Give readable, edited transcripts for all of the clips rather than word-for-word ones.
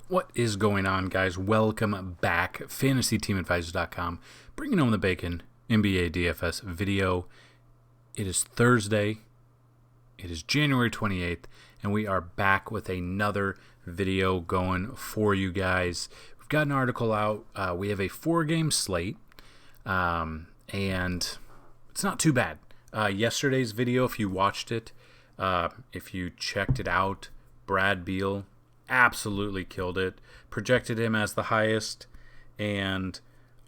What is going on, guys? Welcome back. FantasyTeamAdvisors.com, bringing home the bacon. NBA DFS video. It is Thursday. It is January 28th, and we are back with another video going for you guys. We've got an article out. We have a 4-game slate, and it's not too bad. Yesterday's video, if you watched it, if you checked it out, Brad Beal absolutely killed it. Projected him as the highest, and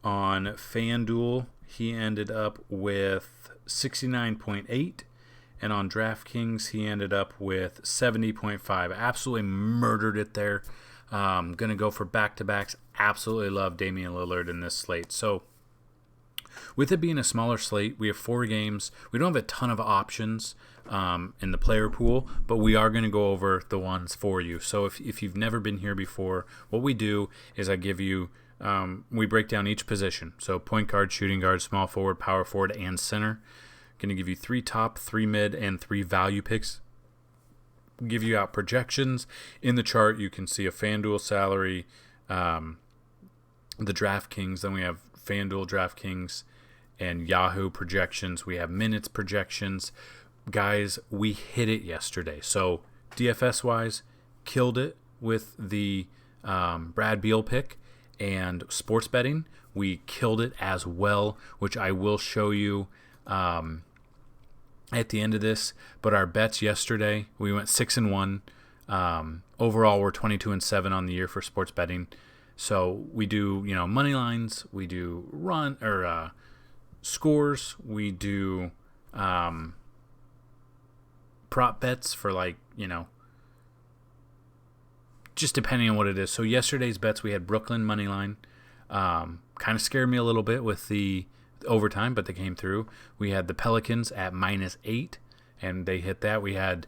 on Fanduel he ended up with 69.8, and on Draftkings he ended up with 70.5. Absolutely murdered it there. Gonna go for back-to-backs. Absolutely love Damian Lillard in this slate. So with it being a smaller slate, we have 4 games. We don't have a ton of options in the player pool, but we are going to go over the ones for you. So if you've never been here before, what we do is I give you, we break down each position. So point guard, shooting guard, small forward, power forward, and center. Going to give you 3 top, 3 mid, and 3 value picks. Give you out projections. In the chart, you can see a FanDuel salary, the Draftkings, then we have FanDuel, DraftKings, and Yahoo projections. We have minutes projections. Guys, we hit it yesterday. So DFS-wise, killed it with the Brad Beal pick, and sports betting, we killed it as well, which I will show you at the end of this. But our bets yesterday, we went 6-1. Overall, we're 22-7 on the year for sports betting. So we do, money lines, we do run or scores, we do prop bets for just depending on what it is. So yesterday's bets, we had Brooklyn money line. Kind of scared me a little bit with the overtime, but they came through. We had the Pelicans at -8, and they hit that. We had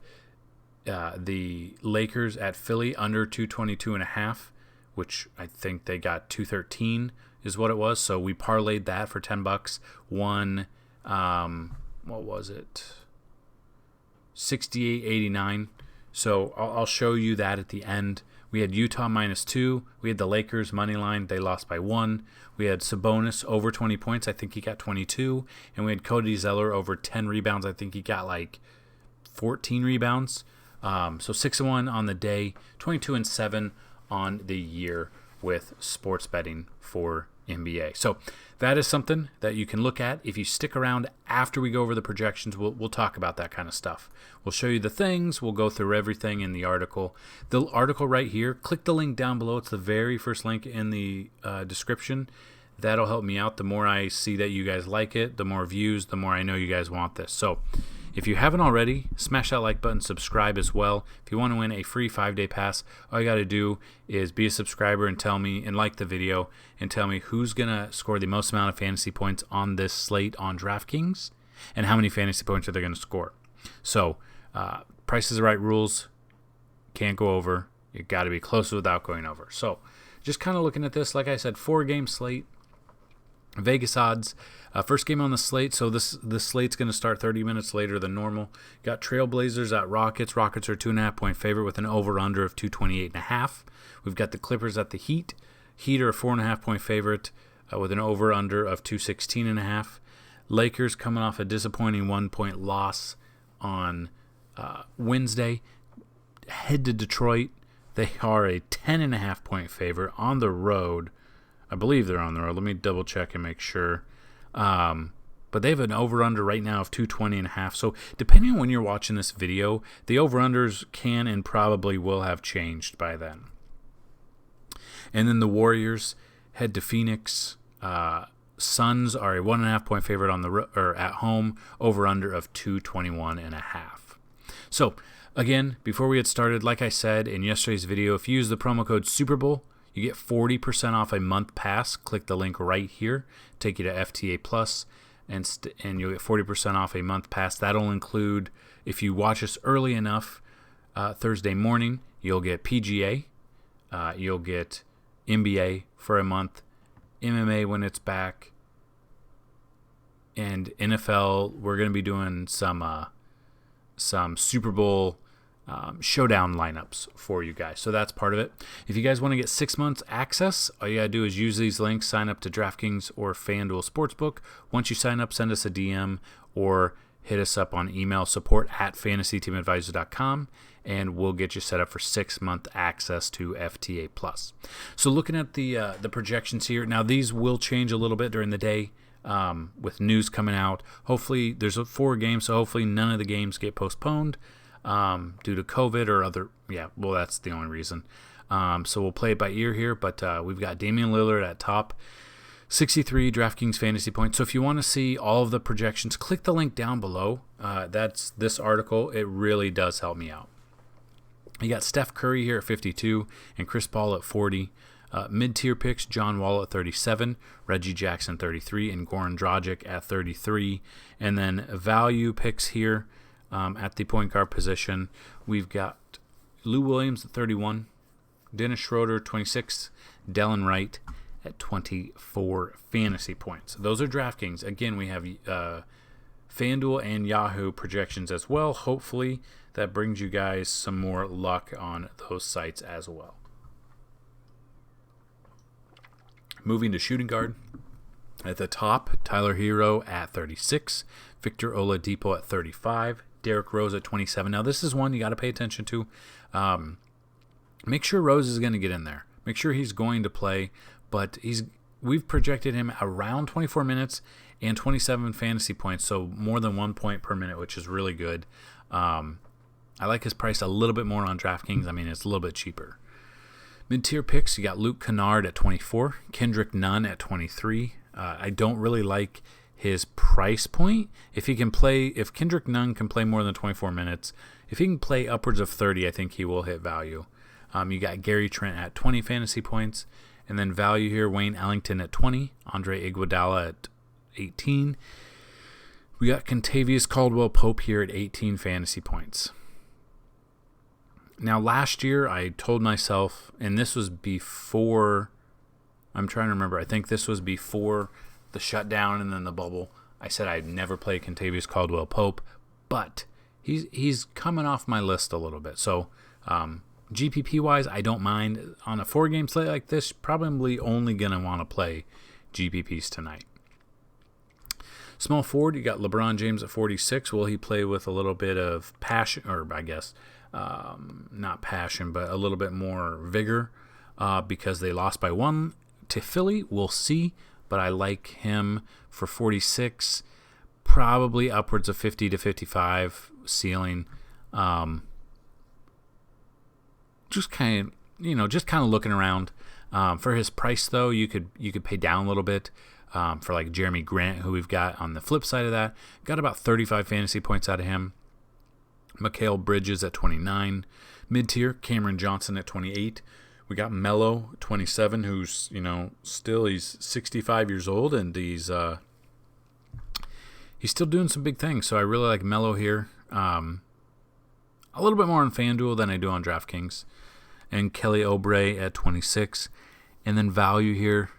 the Lakers at Philly under 222.5. which I think they got 213 is what it was. So we parlayed that for $10. Won, what was it? 68.89. So I'll show you that at the end. We had Utah -2. We had the Lakers money line. They lost by 1. We had Sabonis over 20 points. I think he got 22. And we had Cody Zeller over 10 rebounds. I think he got 14 rebounds. So 6-1 on the day, 22-7 on the year with sports betting for NBA. So that is something that you can look at. If you stick around after we go over the projections, we'll talk about that kind of stuff. We'll show you the things. We'll go through everything in the article. The article right here, click the link down below. It's the very first link in the description. That'll help me out. The more I see that you guys like it, the more views, the more I know you guys want this. So if you haven't already, smash that like button, subscribe as well. If you want to win a free 5-day pass, all you got to do is be a subscriber and tell me, and like the video, and tell me who's going to score the most amount of fantasy points on this slate on DraftKings, and how many fantasy points are they going to score. So, Price is Right rules, can't go over. You got to be close without going over. So, just kind of looking at this, like I said, 4-game slate. Vegas odds, first game on the slate, so this slate's going to start 30 minutes later than normal. Got Trailblazers at Rockets. Rockets are 2.5-point favorite with an over-under of 228.5. We've got the Clippers at the Heat. Heat are a 4.5-point favorite with an over-under of 216.5. Lakers coming off a disappointing 1-point loss on Wednesday. Head to Detroit. They are a 10.5-point favorite on the road. I believe they're on the road. Let me double check and make sure. But they have an over-under right now of 220.5. So depending on when you're watching this video, the over-unders can and probably will have changed by then. And then the Warriors head to Phoenix. Suns are a 1.5-point favorite on or at home. Over-under of 221.5. So again, before we get started, like I said in yesterday's video, if you use the promo code SUPERBOWL, you get 40% off a month pass. Click the link right here. Take you to FTA Plus, and you'll get 40% off a month pass. That'll include, if you watch us early enough, Thursday morning, you'll get PGA. You'll get NBA for a month, MMA when it's back, and NFL. We're going to be doing some Super Bowl showdown lineups for you guys. So that's part of it. If you guys want to get 6 months access, all you got to do is use these links, sign up to DraftKings or Fanduel Sportsbook. Once you sign up, send us a DM or hit us up on email, support@fantasyteamadvisor.com, and we'll get you set up for 6-month access to FTA Plus. So looking at the projections here, now these will change a little bit during the day with news coming out. Hopefully, there's 4 games, so hopefully none of the games get postponed due to COVID or other. Yeah, well, that's the only reason. So we'll play it by ear here, but we've got Damian Lillard at top. 63 DraftKings fantasy points. So if you want to see all of the projections, click the link down below. That's this article. It really does help me out. You got Steph Curry here at 52 and Chris Paul at 40. Mid-tier picks, John Wall at 37, Reggie Jackson 33, and Goran Dragic at 33. And then value picks here at the point guard position, we've got Lou Williams at 31, Dennis Schroeder 26, Delon Wright at 24 fantasy points. Those are DraftKings. Again, we have FanDuel and Yahoo projections as well. Hopefully that brings you guys some more luck on those sites as well. Moving to shooting guard. At the top, Tyler Hero at 36, Victor Oladipo at 35, Derrick Rose at 27. Now, this is one you got to pay attention to. Make sure Rose is going to get in there. Make sure he's going to play, but we've projected him around 24 minutes and 27 fantasy points, so more than 1 point per minute, which is really good. I like his price a little bit more on DraftKings. I mean, it's a little bit cheaper. Mid-tier picks, you got Luke Kennard at 24, Kendrick Nunn at 23. I don't really like his price point. If Kendrick Nunn can play more than 24 minutes, if he can play upwards of 30, I think he will hit value. You got Gary Trent at 20 fantasy points, and then value here, Wayne Ellington at 20, Andre Iguodala at 18. We got Kentavious Caldwell-Pope here at 18 fantasy points. Now, last year, I told myself, and this was before, I'm trying to remember, I think this was before the shutdown and then the bubble. I said I'd never play Kentavious Caldwell-Pope, but he's coming off my list a little bit. So, GPP-wise, I don't mind. On a 4-game slate like this, probably only going to want to play GPPs tonight. Small forward, you got LeBron James at 46. Will he play with a little bit of passion, or I guess not passion, but a little bit more vigor because they lost by 1 to Philly? We'll see, but I like him for 46, probably upwards of 50 to 55 ceiling. Just kind of looking around. For his price, though, you could pay down a little bit. For like Jeremy Grant, who we've got on the flip side of that, got about 35 fantasy points out of him. Mikal Bridges at 29. Mid-tier, Cameron Johnson at 28. We got Melo, 27, who's, still he's 65 years old, and he's still doing some big things. So I really like Melo here. A little bit more on FanDuel than I do on DraftKings. And Kelly Oubre at 26. And then value here,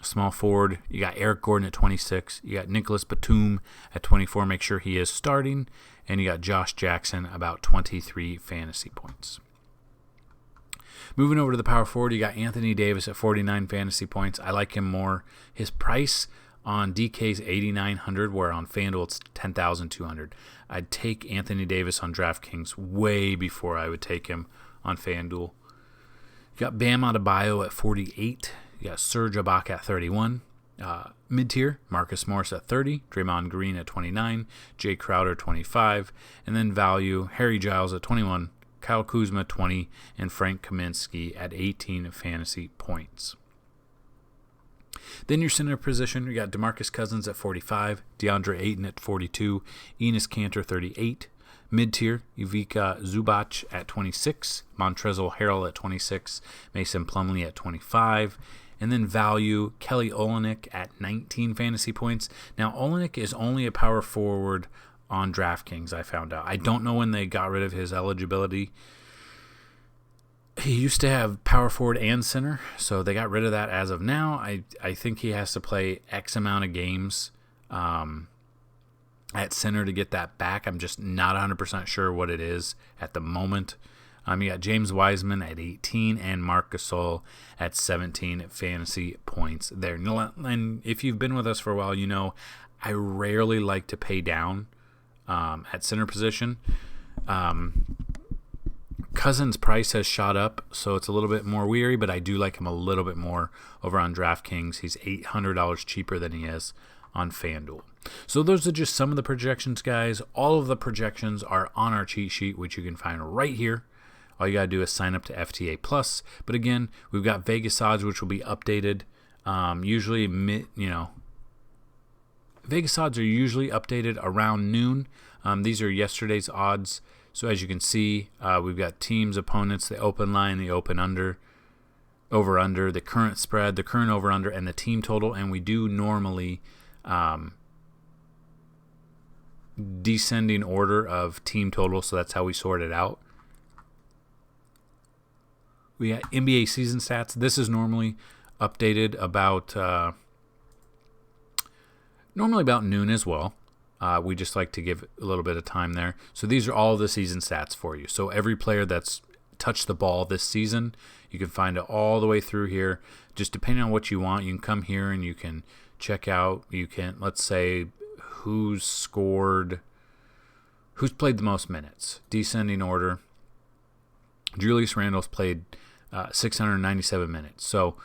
small forward, you got Eric Gordon at 26. You got Nicholas Batum at 24. Make sure he is starting. And you got Josh Jackson, about 23 fantasy points. Moving over to the power forward, you got Anthony Davis at 49 fantasy points. I like him more. His price on DK's $8,900, where on FanDuel it's $10,200. I'd take Anthony Davis on DraftKings way before I would take him on FanDuel. You got Bam Adebayo at 48. You got Serge Ibaka at 31. Mid-tier, Marcus Morris at 30, Draymond Green at 29, Jay Crowder 25, and then value, Harry Giles at 21, Kyle Kuzma 20, and Frank Kaminsky at 18 fantasy points. Then your center position, you got DeMarcus Cousins at 45, DeAndre Ayton at 42, Enes Kanter 38. Mid-tier, Ivica Zubac at 26, Montrezl Harrell at 26, Mason Plumlee at 25, and then value, Kelly Olynyk at 19 fantasy points. Now, Olynyk is only a power forward on DraftKings, I found out. I don't know when they got rid of his eligibility. He used to have power forward and center, so they got rid of that as of now. I think he has to play X amount of games at center to get that back. I'm just not 100% sure what it is at the moment. You got James Wiseman at 18 and Marc Gasol at 17 fantasy points there. And if you've been with us for a while, you know I rarely like to pay down at center position. Cousins' price has shot up, so it's a little bit more weary, but I do like him a little bit more over on DraftKings. He's $800 cheaper than he is on Fanduel. So those are just some of the projections, guys. All of the projections are on our cheat sheet, which you can find right here. All you got to do is sign up to FTA Plus. But again, we've got Vegas odds, which will be updated. Vegas odds are usually updated around noon. These are yesterday's odds. So as you can see, we've got teams, opponents, the open line, the open under, over under, the current spread, the current over under, and the team total. And we do normally descending order of team total, so that's how we sort it out. We got NBA season stats. This is normally updated about noon as well. We just like to give a little bit of time there. So these are all the season stats for you. So every player that's touched the ball this season, you can find it all the way through here. Just depending on what you want, you can come here and you can check out. You can, let's say, who's played the most minutes. Descending order. Julius Randle's played 697 minutes. So,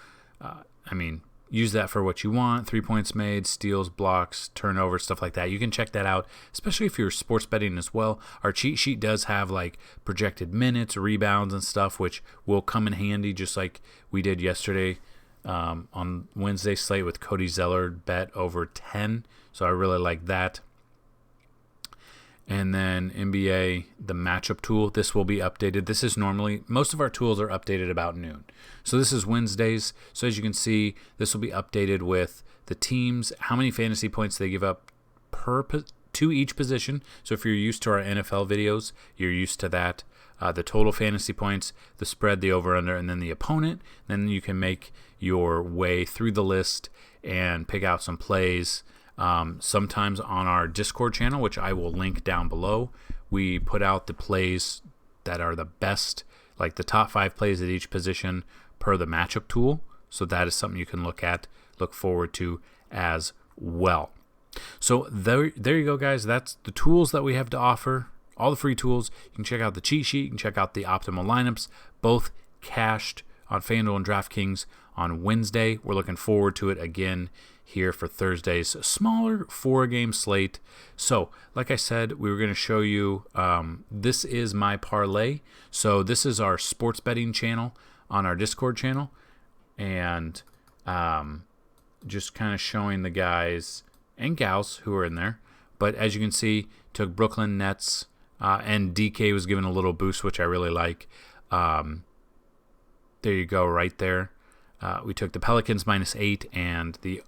use that for what you want. 3 points made, steals, blocks, turnovers, stuff like that. You can check that out, especially if you're sports betting as well. Our cheat sheet does have like projected minutes, rebounds, and stuff, which will come in handy, just like we did yesterday on Wednesday slate with Cody Zeller bet over 10. So I really like that. And then NBA, the matchup tool, this will be updated. This is normally, most of our tools are updated about noon. So this is Wednesdays. So as you can see, this will be updated with the teams, how many fantasy points they give up to each position. So if you're used to our NFL videos, you're used to that. The total fantasy points, the spread, the over-under, and then the opponent. Then you can make your way through the list and pick out some plays. Sometimes on our Discord channel, which I will link down below, we put out the plays that are the best, like the top 5 plays at each position per the matchup tool. So that is something you can look forward to as well. So there you go, guys. That's the tools that we have to offer. All the free tools. You can check out the cheat sheet. You can check out the optimal lineups, both cached on FanDuel and DraftKings on Wednesday. We're looking forward to it again here for Thursday's smaller 4-game slate. So, like I said, we were going to show you, this is my parlay. So this is our sports betting channel on our Discord channel. And just kind of showing the guys and gals who are in there. But as you can see, took Brooklyn Nets, and DK was given a little boost, which I really like. There you go, right there. We took the Pelicans -8 and the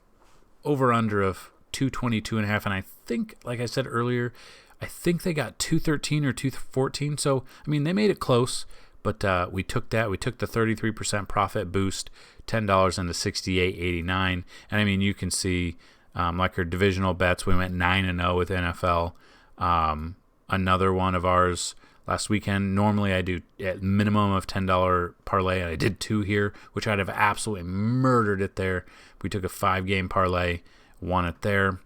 over-under of 222.5, and I think, like I said earlier, I think they got 213 or 214. So, they made it close, but we took that. We took the 33% profit boost, $10 into 68.89. And, you can see, like our divisional bets, we went 9-0 with NFL. Another one of ours last weekend. Normally I do at minimum of $10 parlay, and I did 2 here, which I'd have absolutely murdered it there. We took a 5-game parlay, won it there.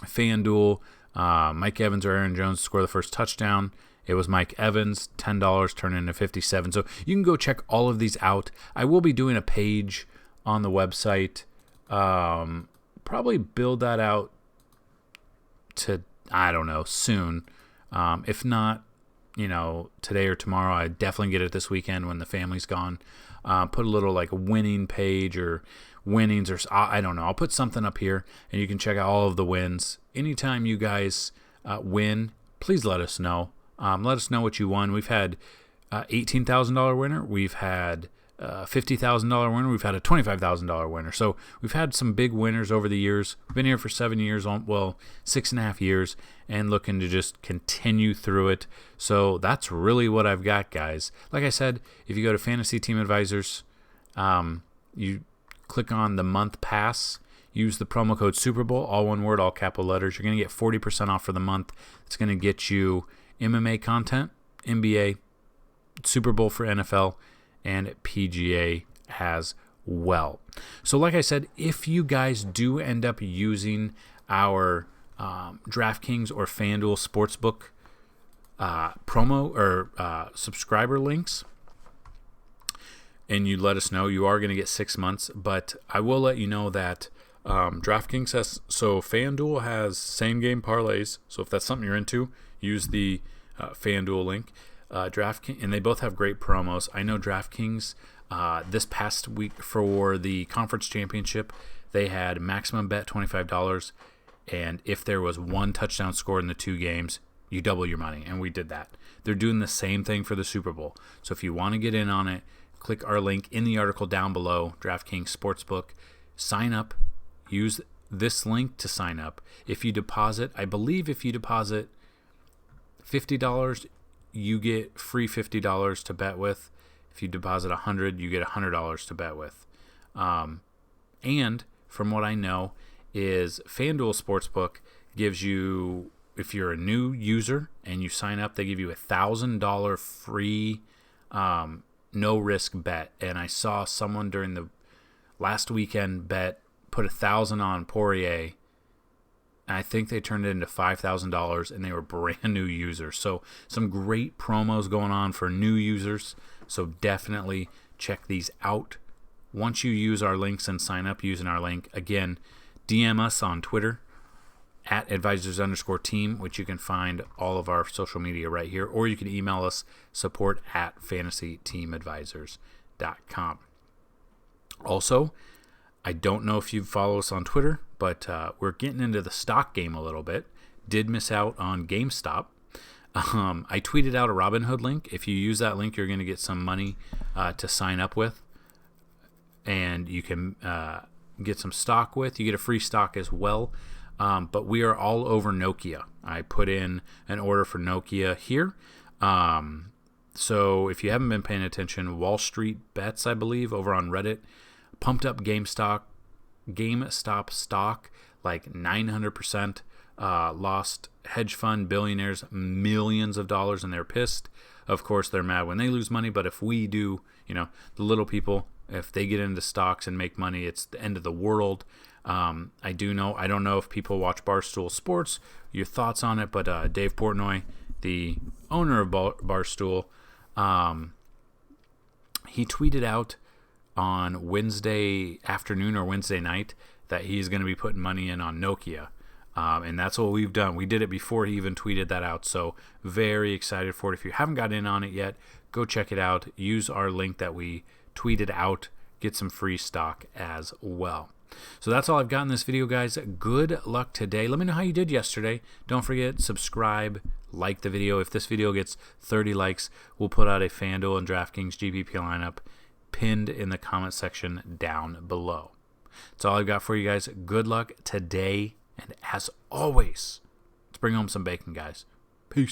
FanDuel, Mike Evans or Aaron Jones score the first touchdown. It was Mike Evans, $10 turned into 57. So you can go check all of these out. I will be doing a page on the website. Probably build that out to, soon. If not, today or tomorrow. I definitely get it this weekend when the family's gone. Put a little like winning page or winnings, or I don't know. I'll put something up here and you can check out all of the wins. Anytime you guys win, please let us know. Let us know what you won. We've had $18,000 winner. We've had $50,000 winner. We've had a $25,000 winner. So we've had some big winners over the years. We've been here for 7 years, 6.5 years, and looking to just continue through it. So that's really what I've got, guys. Like I said, if you go to Fantasy Team Advisors, you click on the month pass, use the promo code Super Bowl, all one word, all capital letters. You're going to get 40% off for the month. It's going to get you MMA content, NBA, Super Bowl for NFL, and PGA as well. So like I said, if you guys do end up using our DraftKings or Fanduel Sportsbook promo or subscriber links, and you let us know, you are going to get 6 months. But I will let you know that DraftKings has, so FanDuel has same game parlays. So if that's something you're into, use the FanDuel link. DraftKings, and they both have great promos. I know DraftKings this past week for the conference championship, they had maximum bet $25, and if there was one touchdown scored in the 2 games, you double your money, and we did that. They're doing the same thing for the Super Bowl. So if you want to get in on it, click our link in the article down below, DraftKings Sportsbook. Sign up. Use this link to sign up. If you deposit, I believe if you deposit $50, you get free $50 to bet with. If you deposit $100, you get $100 to bet with. And from what I know is FanDuel Sportsbook gives you, if you're a new user and you sign up, they give you $1,000 free no risk bet. And I saw someone during the last weekend put $1,000 on Poirier. And I think they turned it into $5,000, and they were brand new users. So some great promos going on for new users. So definitely check these out. Once you use our links and sign up using our link, again, DM us on Twitter at advisors_team, which you can find all of our social media right here, or you can email us support@fantasyteamadvisors.com. Also, I don't know if you follow us on Twitter, but we're getting into the stock game a little bit. Did miss out on GameStop. I tweeted out a Robinhood link. If you use that link, you're going to get some money to sign up with, and you can get some stock with. You get a free stock as well. But we are all over Nokia. I put in an order for Nokia here. So if you haven't been paying attention, Wall Street Bets, I believe, over on Reddit, pumped up GameStop stock like 900%. Lost hedge fund billionaires millions of dollars, and they're pissed. Of course, they're mad when they lose money, but if we do, the little people, if they get into stocks and make money, it's the end of the world. I don't know if people watch Barstool Sports, your thoughts on it, but Dave Portnoy, the owner of Barstool, he tweeted out on Wednesday afternoon or Wednesday night that he's going to be putting money in on Nokia. And that's what we've done. We did it before he even tweeted that out. So very excited for it. If you haven't got in on it yet, go check it out. Use our link that we tweeted out. Get some free stock as well. So that's all I've got in this video, guys. Good luck today. Let me know how you did yesterday. Don't forget, subscribe, like the video. If this video gets 30 likes, we'll put out a FanDuel and DraftKings GPP lineup pinned in the comment section down below. That's all I've got for you guys. Good luck today. And as always, let's bring home some bacon, guys. Peace.